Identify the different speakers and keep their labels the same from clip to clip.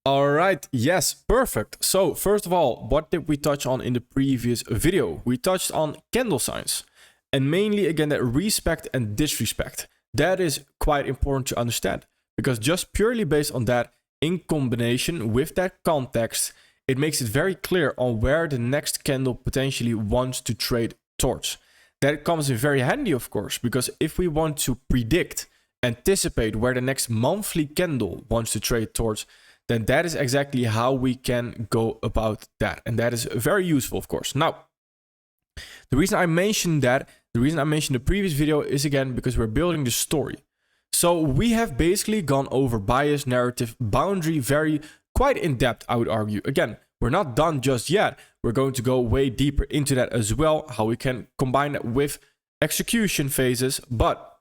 Speaker 1: All right, yes, perfect. So first of all, what did we touch on in the previous video? We touched on candle signs, and mainly again that respect and disrespect. That is quite important to understand, because just purely based on that, in combination with that context, it makes it very clear on where the next candle potentially wants to trade towards. That comes in very handy, of course, because if we want to predict, anticipate where the next monthly candle wants to trade towards, then that is exactly how we can go about that. And that is very useful, of course. Now, the reason I mentioned the previous video is again because we're building the story. So we have basically gone over bias, narrative, boundary, quite in depth, I would argue. Again, we're not done just yet. We're going to go way deeper into that as well, how we can combine that with execution phases. But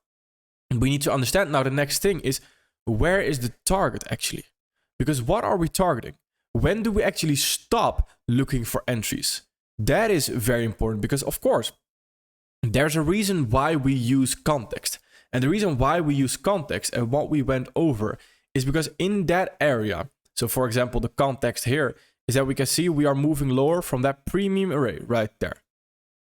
Speaker 1: we need to understand now the next thing is, where is the target actually? Because what are we targeting? When do we actually stop looking for entries? That is very important because, of course, there's a reason why we use context. And the reason why we use context and what we went over is because in that area, so for example, the context here is that we can see we are moving lower from that premium array right there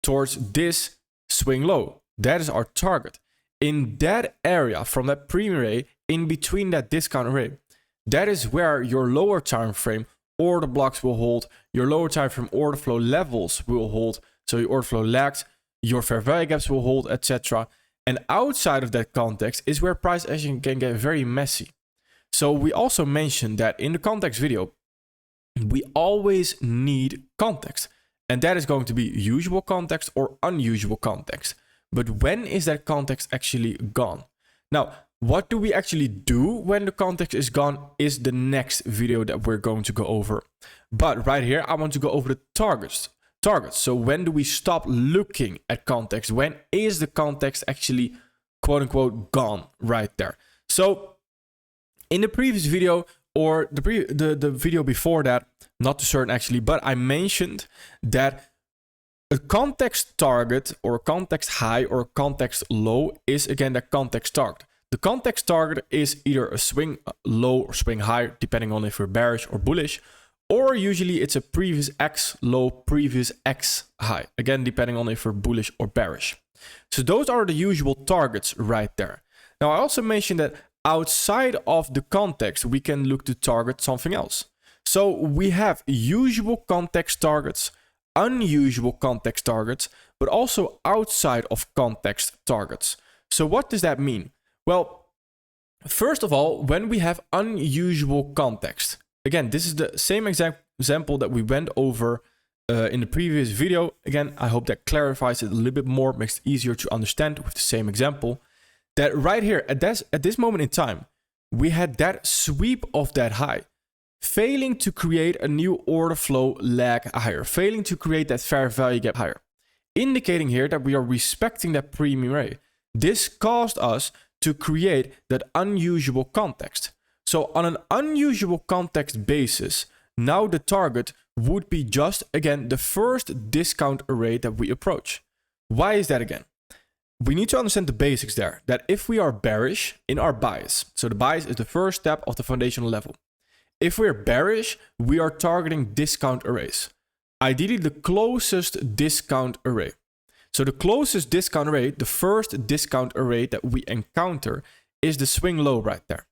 Speaker 1: towards this swing low. That is our target. In that area from that premium array, in between that discount array, that is where your lower time frame order blocks will hold, your lower time frame order flow levels will hold, so your order flow lags, your fair value gaps will hold, etc. And outside of that context is where price action can get very messy. So we also mentioned that in the context video, we always need context. And that is going to be usual context or unusual context. But when is that context actually gone? Now, what do we actually do when the context is gone is the next video that we're going to go over. But right here, I want to go over the targets. So when do we stop looking at context? When is the context actually quote unquote gone right there? So in the previous video or the video before that, not too certain actually, but I mentioned that a context target or a context high or a context low is again the context target. The context target is either a swing low or swing high, depending on if we're bearish or bullish, or usually it's a previous X low, previous X high, again, depending on if we're bullish or bearish. So those are the usual targets right there. Now, I also mentioned that outside of the context, we can look to target something else. So we have usual context targets, unusual context targets, but also outside of context targets. So what does that mean? Well, first of all, when we have unusual context, again, this is the same example that we went over in the previous video. Again, I hope that clarifies it a little bit more, makes it easier to understand with the same example. That right here, at this moment in time, we had that sweep of that high, failing to create a new order flow lag higher, failing to create that fair value gap higher, indicating here that we are respecting that premium array. This caused us to create that unusual context. So on an unusual context basis, now the target would be just, again, the first discount array that we approach. Why is that again? We need to understand the basics there, that if we are bearish in our bias, so the bias is the first step of the foundational level. If we're bearish, we are targeting discount arrays. Ideally, the closest discount array. So the closest discount array, the first discount array that we encounter is the swing low right there.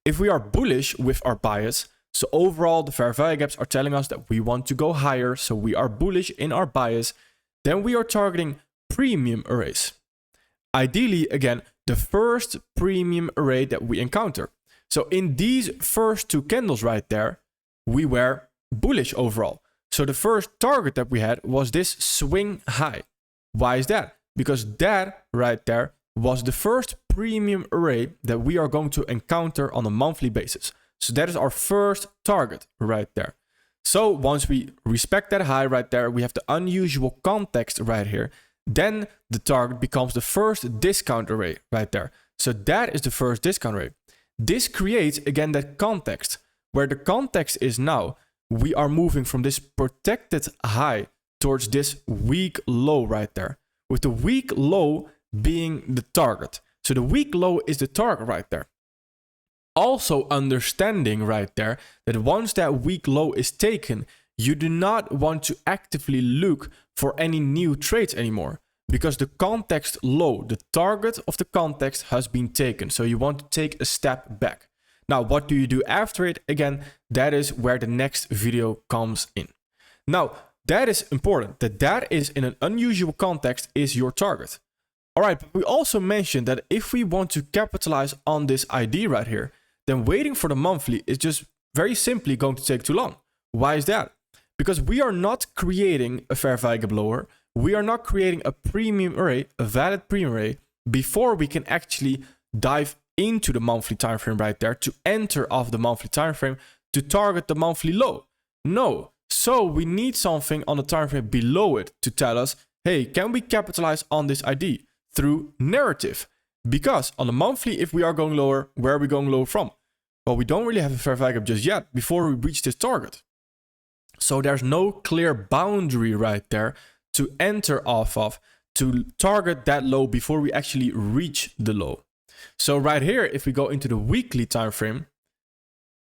Speaker 1: If we are bullish with our bias, so overall the fair value gaps are telling us that we want to go higher, so we are bullish in our bias, then we are targeting premium arrays. Ideally, again, the first premium array that we encounter. So in these first two candles right there, we were bullish overall. So the first target that we had was this swing high. Why is that? Because that right there was the first premium array that we are going to encounter on a monthly basis. So that is our first target right there. So once we respect that high right there, we have the unusual context right here. Then the target becomes the first discount array right there. So that is the first discount array. This creates, again, that context, where the context is now, we are moving from this protected high towards this weak low right there, with the weak low being the target. So the weak low is the target right there. Also understanding right there that once that week low is taken, you do not want to actively look for any new trades anymore because the context low, the target of the context has been taken. So you want to take a step back. Now, what do you do after it? Again, that is where the next video comes in. Now, that is important, that is in an unusual context is your target. All right, but we also mentioned that if we want to capitalize on this ID right here, then waiting for the monthly is just very simply going to take too long. Why is that? Because we are not creating a fair value gap lower. We are not creating a premium array, a valid premium array, before we can actually dive into the monthly time frame right there to enter off the monthly time frame to target the monthly low. No. So we need something on the time frame below it to tell us, hey, can we capitalize on this ID through narrative? Because on the monthly, if we are going lower, where are we going lower from? Well, we don't really have a fair value gap just yet before we reach this target. So there's no clear boundary right there to enter off of to target that low before we actually reach the low. So right here, if we go into the weekly time frame,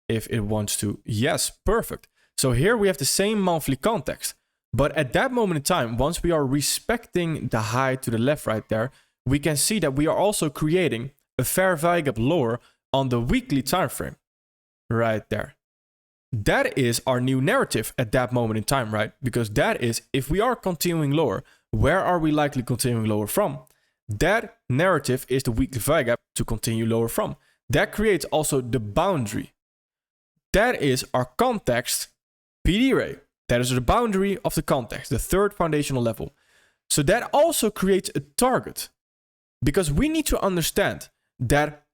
Speaker 1: if it wants to, yes, perfect. So here we have the same monthly context. But at that moment in time, once we are respecting the high to the left right there, we can see that we are also creating a fair value gap lower on the weekly time frame right there. That is our new narrative at that moment in time, right? Because that is, if we are continuing lower, where are we likely continuing lower from? That narrative is the weekly value gap to continue lower from. That creates also the boundary. That is our context PD array. That is the boundary of the context, the third foundational level. So that also creates a target. Because we need to understand that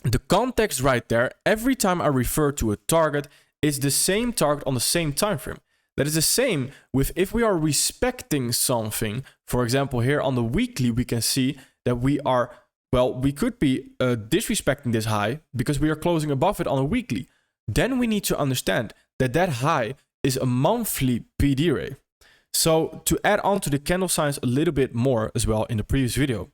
Speaker 1: the context right there, every time I refer to a target, is the same target on the same time frame. That is the same with if we are respecting something. For example, here on the weekly, we can see that we are, well, we could be disrespecting this high because we are closing above it on a weekly. Then we need to understand that that high is a monthly PD array. So to add on to the candle signs a little bit more as well in the previous video,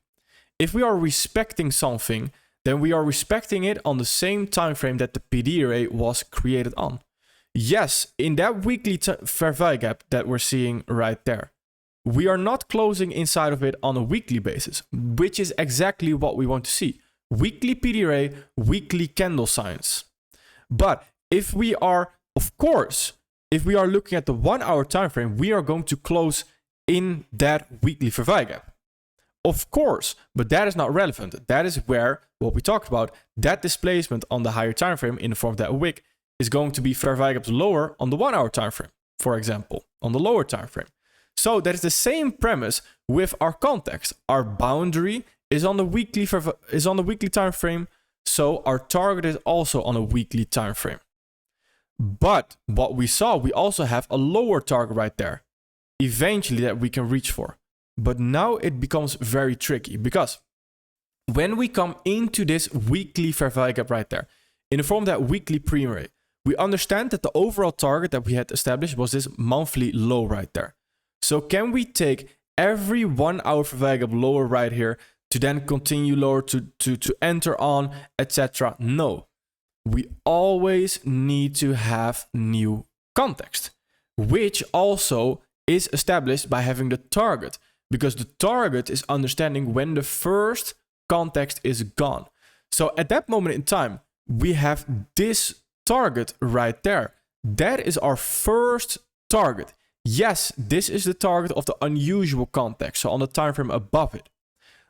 Speaker 1: if we are respecting something, then we are respecting it on the same time frame that the PD array was created on. Yes, in that weekly fair value gap that we're seeing right there, we are not closing inside of it on a weekly basis, which is exactly what we want to see. Weekly PD array, weekly candle signs. But if we are, of course, if we are looking at the 1 hour time frame, we are going to close in that weekly fair value gap. Of course, but that is not relevant. That is where what we talked about, that displacement on the higher time frame in the form of that wick is going to be fair value gaps lower on the 1 hour time frame, for example, on the lower time frame. So that is the same premise with our context. Our boundary is on the weekly time frame, so our target is also on a weekly time frame. But what we saw, we also have a lower target right there, eventually that we can reach for. But now it becomes very tricky because when we come into this weekly fair value gap right there, in the form of that weekly premium array, we understand that the overall target that we had established was this monthly low right there. So can we take every 1 hour fair value gap lower right here to then continue lower to enter on, etc.? No. We always need to have new context, which also is established by having the target. Because the target is understanding when the first context is gone. So at that moment in time, we have this target right there. That is our first target. Yes, this is the target of the unusual context, so on the time frame above it.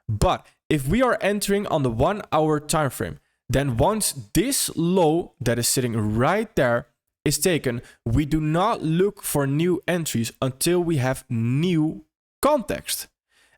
Speaker 1: But if we are entering on the 1 hour time frame, then once this low that is sitting right there is taken, we do not look for new entries until we have new context.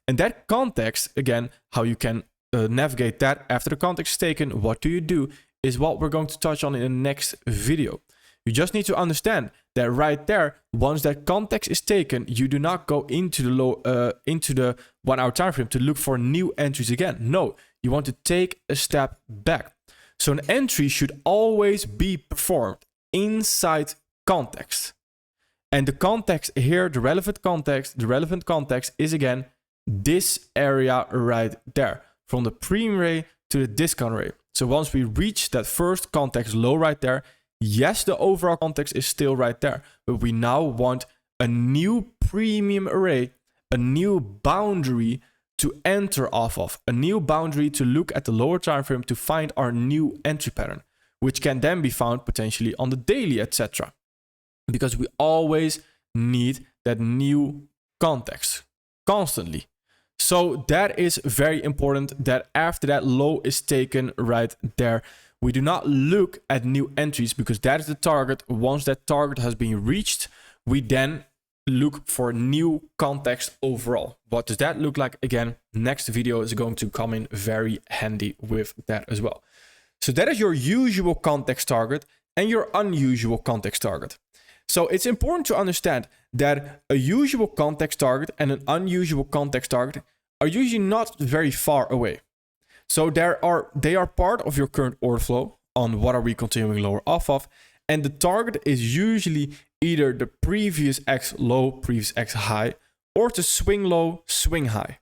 Speaker 1: And that context, again, how you can navigate that after the context is taken, what do you do, is what we're going to touch on in the next video. You just need to understand that right there, once that context is taken, you do not go into the 1 hour time frame to look for new entries again. No, you want to take a step back. So an entry should always be performed inside context. And the context here, the relevant context is again this area right there, from the premium array to the discount array. So once we reach that first context low right there, yes, the overall context is still right there, but we now want a new premium array, a new boundary to enter off of, a new boundary to look at the lower time frame to find our new entry pattern, which can then be found potentially on the daily, etc. Because we always need that new context constantly. So that is very important, that after that low is taken right there, we do not look at new entries, because that is the target. Once that target has been reached, we then look for new context overall. What does that look like? Again, next video is going to come in very handy with that as well. So that is your usual context target and your unusual context target. So it's important to understand that a usual context target and an unusual context target are usually not very far away. So they are part of your current order flow on what are we continuing lower off of, and the target is usually either the previous X low, previous X high, or to swing low, swing high.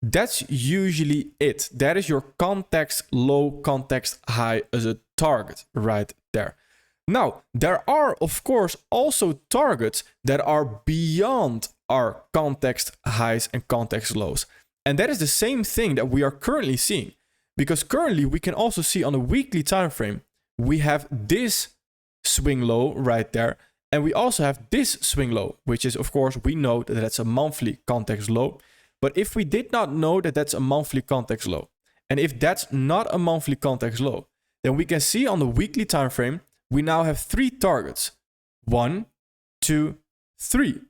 Speaker 1: That's usually it. That is your context low, context high as a target right there. Now, there are, of course, also targets that are beyond our context highs and context lows. And that is the same thing that we are currently seeing. Because currently we can also see on a weekly time frame, we have this swing low right there. And we also have this swing low, which is, of course, we know that that's a monthly context low. But if we did not know that that's a monthly context low, and if that's not a monthly context low, then we can see on the weekly time frame, we now have 3 targets. 1, 2, 3.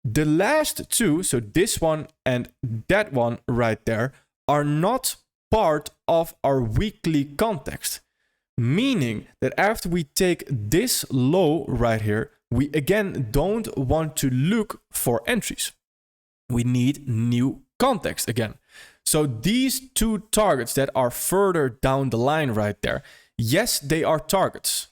Speaker 1: The last 2, so this one and that one right there, are not part of our weekly context. Meaning that after we take this low right here, we again don't want to look for entries. We need new context again. So these 2 targets that are further down the line right there, yes, they are targets.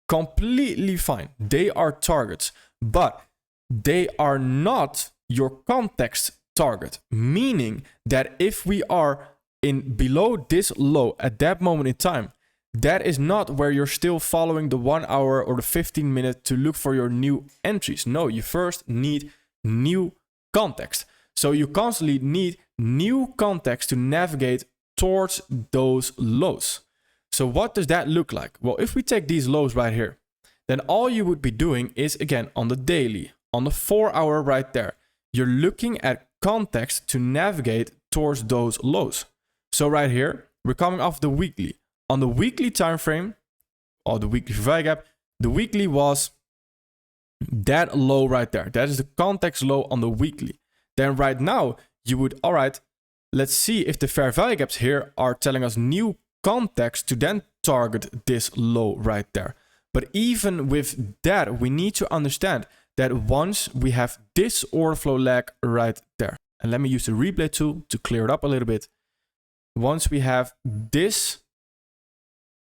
Speaker 1: Completely fine. They are targets, but they are not your context target. Meaning that if we are in below this low at that moment in time, that is not where you're still following the 1 hour or the 15 minute to look for your new entries. No, you first need new context. So you constantly need new context to navigate towards those lows. So what does that look like? Well, if we take these lows right here, then all you would be doing is, again, on the daily, on the 4 hour right there, you're looking at context to navigate towards those lows. So right here, we're coming off the weekly. On the weekly time frame, or the weekly fair value gap, the weekly was that low right there. That is the context low on the weekly. Then right now, you would, all right, let's see if the fair value gaps here are telling us new context to then target this low right there. But even with that, we need to understand that once we have this order flow lag right there, and let me use the replay tool to clear it up a little bit. Once we have this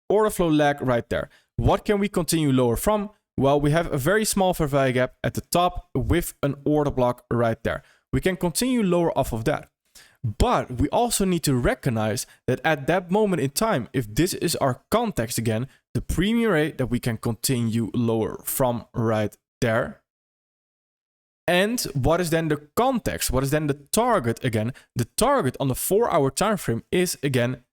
Speaker 1: order flow lag right there, what can we continue lower from? Well, we have a very small fair value gap at the top with an order block right there. We can continue lower off of that. But we also need to recognize that at that moment in time, if this is our context again, the premium rate that we can continue lower from right there. And what is then the context? What is then the target again? The target on the 4 hour time frame is again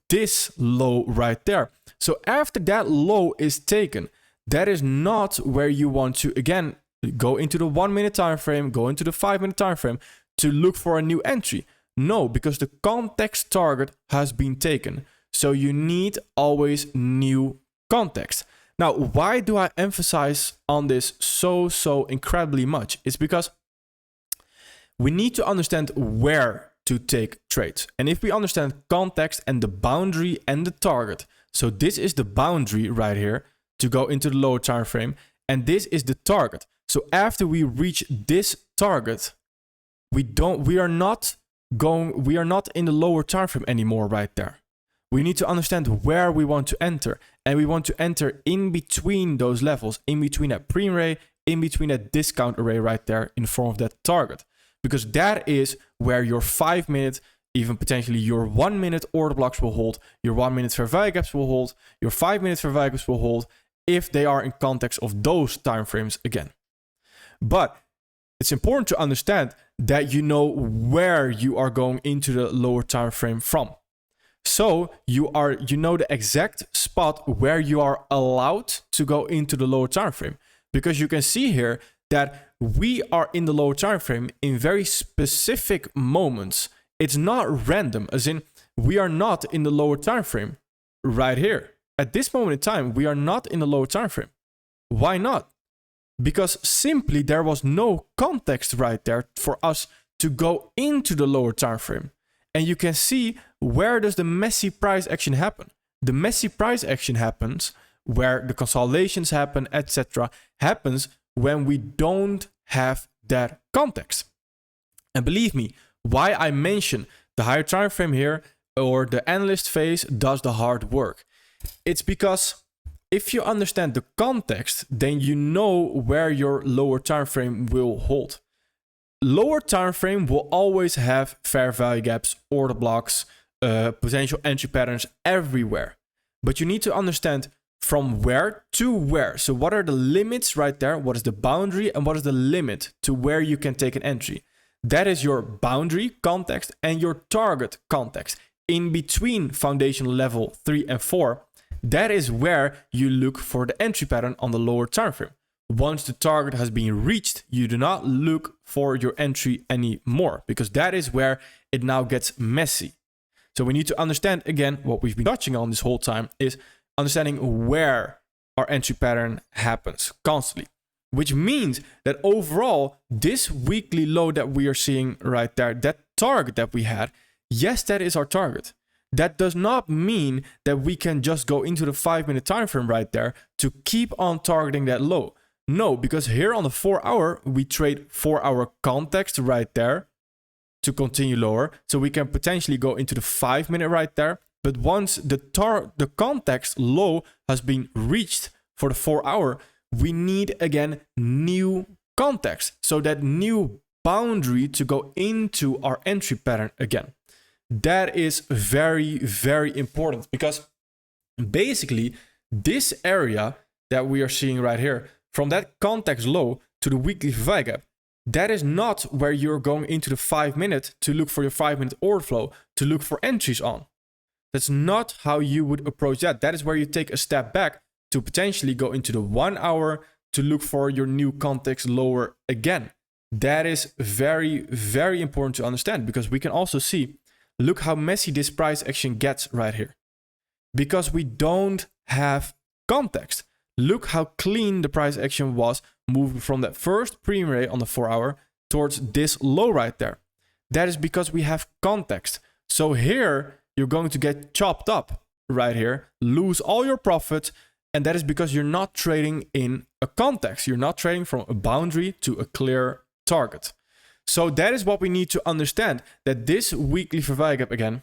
Speaker 1: this low right there. So after that low is taken, that is not where you want to again go into the 1 minute time frame, go into the 5 minute time frame to look for a new entry. No, because the context target has been taken. So you need always new context. Now, why do I emphasize on this so incredibly much? It's because we need to understand where to take trades. And if we understand context and the boundary and the target, so this is the boundary right here to go into the lower time frame, and this is the target. So after we reach this target, we are not in the lower time frame anymore right there. We need to understand where we want to enter, and we want to enter in between those levels, in between that premium array, in between that discount array right there in form of that target, because that is where your 5 minute even potentially your 1 minute order blocks will hold, your 1 minute fair value gaps will hold, your 5 minute fair value gaps will hold, if they are in context of those timeframes again. But it's important to understand that you know where you are going into the lower time frame from. So you know the exact spot where you are allowed to go into the lower time frame, because you can see here that we are in the lower time frame in very specific moments. It's not random, as in we are not in the lower time frame right here. At this moment in time, we are not in the lower time frame. Why not? Because simply there was no context right there for us to go into the lower time frame. And you can see, where does the messy price action happen? The messy price action happens where the consolidations happen, etc., happens when we don't have that context. And believe me, why I mention the higher time frame here, or the analyst phase, does the hard work. It's because if you understand the context, then you know where your lower time frame will hold. Lower time frame will always have fair value gaps, order blocks, potential entry patterns everywhere. But you need to understand from where to where. So what are the limits right there? What is the boundary and what is the limit to where you can take an entry? That is your boundary context and your target context. In between foundation level 3 and 4, that is where you look for the entry pattern on the lower time frame. Once the target has been reached, you do not look for your entry anymore, because that is where it now gets messy. So we need to understand, again, what we've been touching on this whole time is understanding where our entry pattern happens constantly, which means that overall, this weekly low that we are seeing right there, that target that we had, yes, that is our target. That does not mean that we can just go into the 5 minute time frame right there to keep on targeting that low. No, because here on the 4 hour, we trade 4 hour context right there to continue lower. So we can potentially go into the 5 minute right there. But once the context low has been reached for the 4 hour, we need again new context. So that new boundary to go into our entry pattern again. That is very, very important, because basically this area that we are seeing right here, from that context low to the weekly fair value gap, that is not where you're going into the 5 minute to look for your 5 minute order flow to look for entries on. That's not how you would approach that. That is where you take a step back to potentially go into the 1 hour to look for your new context lower again. That is very, very important to understand, because we can also see, look how messy this price action gets right here. Because we don't have context. Look how clean the price action was moving from that first premium rate on the 4 hour towards this low right there. That is because we have context. So here you're going to get chopped up right here, lose all your profit. And that is because you're not trading in a context. You're not trading from a boundary to a clear target. So that is what we need to understand, that this weekly fair value gap again,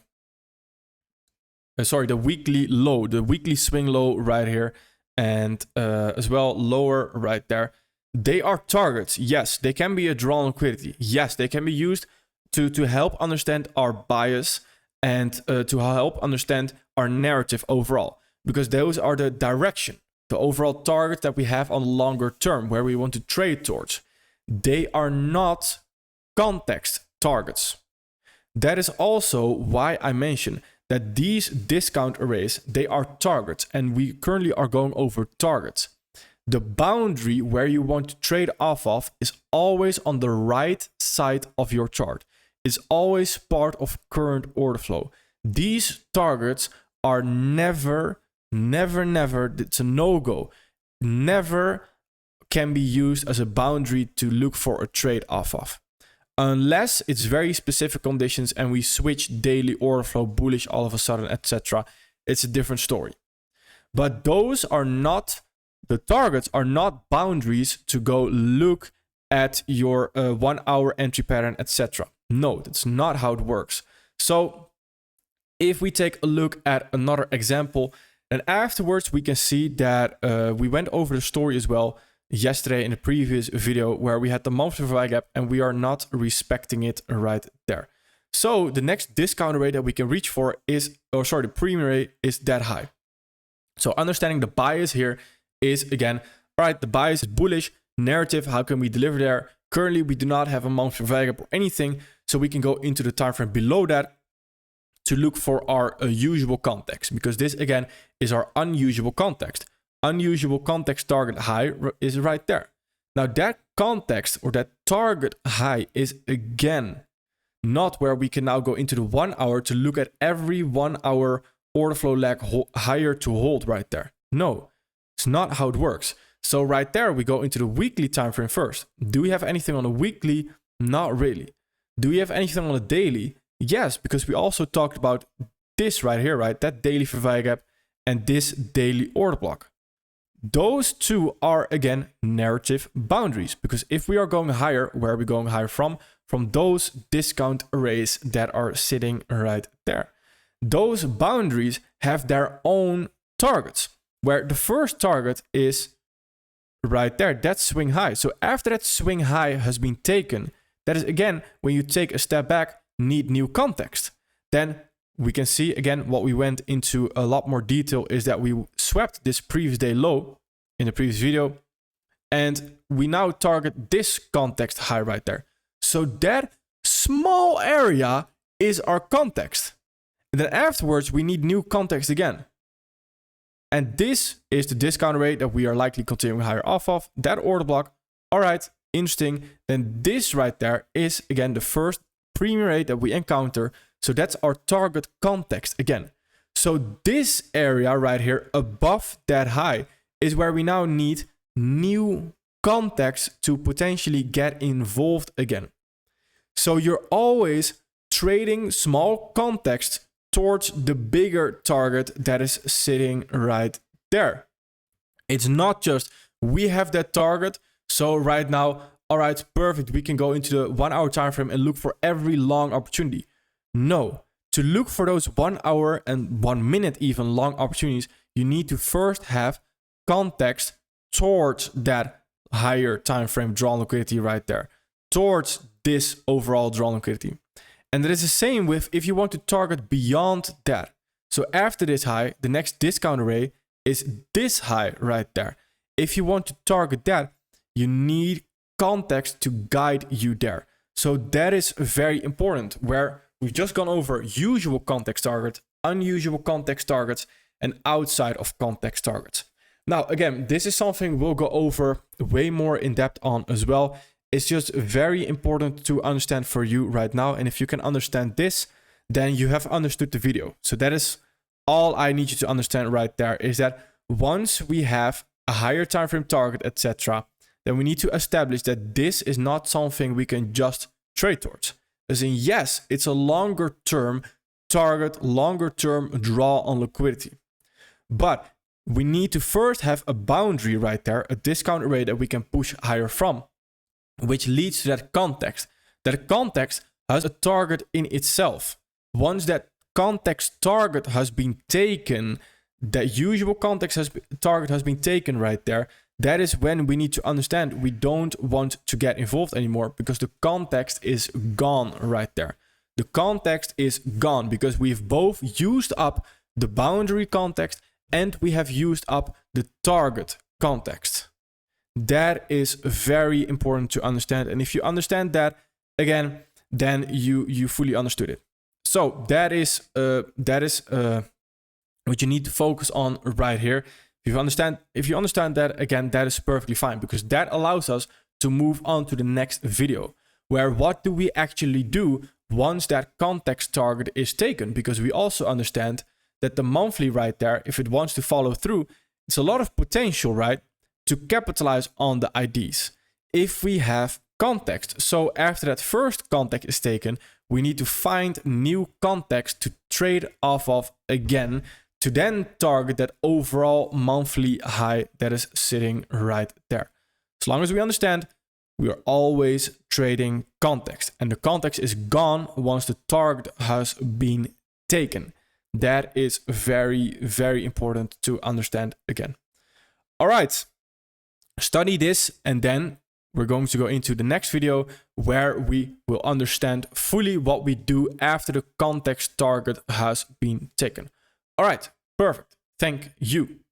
Speaker 1: the weekly low, the weekly swing low right here, and as well lower right there, they are targets. Yes, they can be a draw on liquidity. Yes, they can be used to help understand our bias and to help understand our narrative overall, because those are the direction, the overall target that we have on the longer term where we want to trade towards. They are not context targets. That is also why I mentioned that these discount arrays, they are targets, and we currently are going over targets. The boundary where you want to trade off of is always on the right side of your chart. It's always part of current order flow. These targets are never, it's a no-go. Never can be used as a boundary to look for a trade off of. Unless it's very specific conditions and we switch daily order flow bullish all of a sudden, etc. It's a different story. But those are not, the targets are not boundaries to go look at your 1 hour entry pattern, etc. No, that's not how it works. So if we take a look at another example, then afterwards we can see that we went over the story as well yesterday in the previous video, where we had the monthly fair value gap and we are not respecting it right there. So the next discount rate that we can reach for is, the premium rate is that high. So understanding the bias here is, again, all right, the bias is bullish, narrative, how can we deliver there? Currently, we do not have a monthly value gap or anything, so we can go into the time frame below that to look for our usual context, because this, again, is our unusual context. Unusual context target high is right there. Now that context or that target high is, again, not where we can now go into the 1 hour to look at every 1 hour order flow lag higher to hold right there. No, it's not how it works. So right there, we go into the weekly time frame first. Do we have anything on a weekly? Not really. Do we have anything on a daily? Yes, because we also talked about this right here, right? That daily fair value gap and this daily order block. Those two are, again, narrative boundaries, because if we are going higher, where are we going higher from? From those discount arrays that are sitting right there. Those boundaries have their own targets, where the first target is right there, that swing high. So after that swing high has been taken, that is, again, when you take a step back, need new context. Then we can see, again, what we went into a lot more detail is that we swept this previous day low in the previous video, and we now target this context high right there. So that small area is our context. And then afterwards, we need new context again. And this is the discount rate that we are likely continuing higher off of. That order block, all right, interesting. Then this right there is, again, the first premium rate that we encounter. So that's our target context again. So this area right here above that high is where we now need new context to potentially get involved again. So you're always trading small context towards the bigger target that is sitting right there. It's not just we have that target, so right now, all right, perfect, we can go into the 1 hour time frame and look for every long opportunity. No, to look for those 1 hour and 1 minute even long opportunities, you need to first have context towards that higher time frame drawn liquidity right there, towards this overall drawn liquidity. And that is the same with if you want to target beyond that. So after this high, the next discount array is this high right there. If you want to target that, you need context to guide you there. So that is very important, where we've just gone over usual context targets, unusual context targets, and outside of context targets. Now, again, this is something we'll go over way more in depth on as well. It's just very important to understand for you right now. And if you can understand this, then you have understood the video. So that is all I need you to understand right there, is that once we have a higher time frame target, etc., then we need to establish that this is not something we can just trade towards. As in, yes, it's a longer term target, longer term draw on liquidity. But we need to first have a boundary right there, a discount array that we can push higher from, which leads to that context. That context has a target in itself. Once that context target has been taken, that usual context target has been taken right there, that is when we need to understand we don't want to get involved anymore, because the context is gone right there. The context is gone because we've both used up the boundary context and we have used up the target context. That is very important to understand. And if you understand that, again, then you fully understood it. So that is what you need to focus on right here. If you understand that, again, that is perfectly fine, because that allows us to move on to the next video, where what do we actually do once that context target is taken? Because we also understand that the monthly right there, if it wants to follow through, it's a lot of potential, right, to capitalize on the IDs if we have context. So after that first context is taken, we need to find new context to trade off of again, to then target that overall monthly high that is sitting right there. As long as we understand, we are always trading context, and the context is gone once the target has been taken. That is very, very important to understand again. All right, study this, and then we're going to go into the next video where we will understand fully what we do after the context target has been taken. All right, perfect. Thank you.